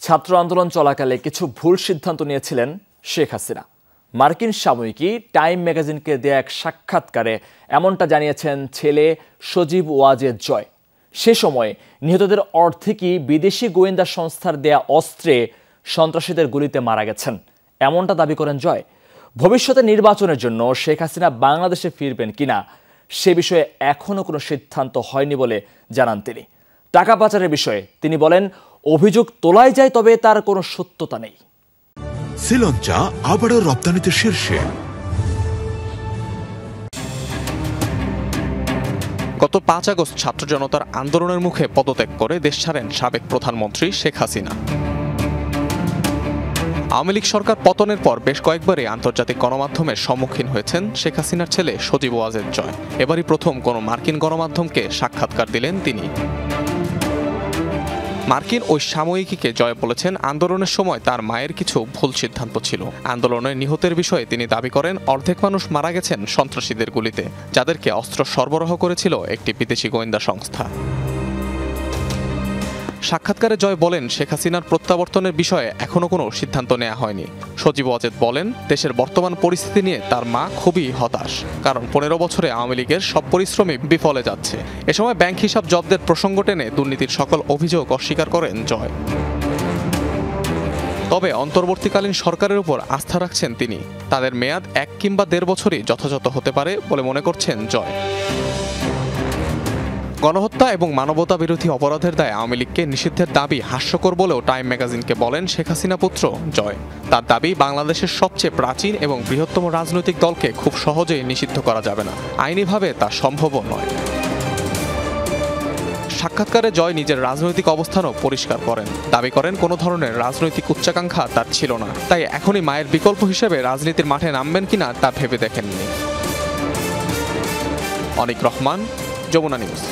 ছাত্র আন্দোলন চলাকালে কিছু ভুল সিদ্ধান্ত নিয়েছিলেন শেখ হাসিনা। মার্কিন সাময়িকী টাইম ম্যাগাজিনকে দেয়া এক সাক্ষাৎকারে এমনটা জানিয়েছেন ছেলে সজীব ওয়াজেদ জয়। সে সময় নিহতদের অর্ধেকই বিদেশি গোয়েন্দা সংস্থার দেয়া অস্ত্রে সন্ত্রাসীদের গুলিতে মারা গেছেন, এমনটা দাবি করেন জয়। ভবিষ্যতে নির্বাচনের জন্য শেখ হাসিনা বাংলাদেশে ফিরবেন কিনা সে বিষয়ে এখনও কোনো সিদ্ধান্ত হয়নি বলে জানান তিনি। টাকা পাচারের বিষয়ে তিনি বলেন, অভিযোগ তোলাই যায়, তবে তার কোনো সত্যতা নেই। শ্রীলঙ্কা আবারও রপ্তানিতে শীর্ষে। গত 5 আগস্ট ছাত্র জনতার আন্দোলনের মুখে পদত্যাগ করে দেশ ছাড়েন সাবেক প্রধানমন্ত্রী শেখ হাসিনা। আওয়ামী লীগ সরকার পতনের পর বেশ কয়েকবারই আন্তর্জাতিক গণমাধ্যমের সম্মুখীন হয়েছেন শেখ হাসিনার ছেলে সজীব ওয়াজেদ জয়। এবারই প্রথম কোনো মার্কিন গণমাধ্যমকে সাক্ষাৎকার দিলেন তিনি। মার্কিন ওই সাময়িকীকে জয় বলেছেন, আন্দোলনের সময় তার মায়ের কিছু ভুল সিদ্ধান্ত ছিল। আন্দোলনে নিহতের বিষয়ে তিনি দাবি করেন, অর্ধেক মানুষ মারা গেছেন সন্ত্রাসীদের গুলিতে, যাদেরকে অস্ত্র সরবরাহ করেছিল একটি বিদেশি গোয়েন্দা সংস্থা। সাক্ষাৎকারে জয় বলেন, শেখ হাসিনার প্রত্যাবর্তনের বিষয়ে এখনও কোনো সিদ্ধান্ত নেওয়া হয়নি। সজীব ওয়াজেদ বলেন, দেশের বর্তমান পরিস্থিতি নিয়ে তার মা খুবই হতাশ, কারণ 15 বছরে আওয়ামী লীগের সব পরিশ্রমই বিফলে যাচ্ছে। এ সময় ব্যাংক হিসাব জব্দের প্রসঙ্গ টেনে দুর্নীতির সকল অভিযোগ অস্বীকার করেন জয়। তবে অন্তর্বর্তীকালীন সরকারের উপর আস্থা রাখছেন তিনি। তাদের মেয়াদ 1 কিংবা 1.5 বছরই যথাযথ হতে পারে বলে মনে করছেন জয়। গণহত্যা এবং মানবতা বিরোধী অপরাধের দায়ে আওয়ামী লীগকে নিষিদ্ধের দাবি হাস্যকর বলেও টাইম ম্যাগাজিনকে বলেন শেখ হাসিনা পুত্র জয়। তার দাবি, বাংলাদেশের সবচেয়ে প্রাচীন এবং বৃহত্তম রাজনৈতিক দলকে খুব সহজেই নিষিদ্ধ করা যাবে না, আইনিভাবে তা সম্ভবও নয়। সাক্ষাৎকারে জয় নিজের রাজনৈতিক অবস্থানও পরিষ্কার করেন। দাবি করেন, কোনো ধরনের রাজনৈতিক উচ্চাকাঙ্ক্ষা তার ছিল না, তাই এখনই মায়ের বিকল্প হিসেবে রাজনীতির মাঠে নামবেন কিনা তা ভেবে দেখেননি। অনিক রহমান, যমুনা নিউজ।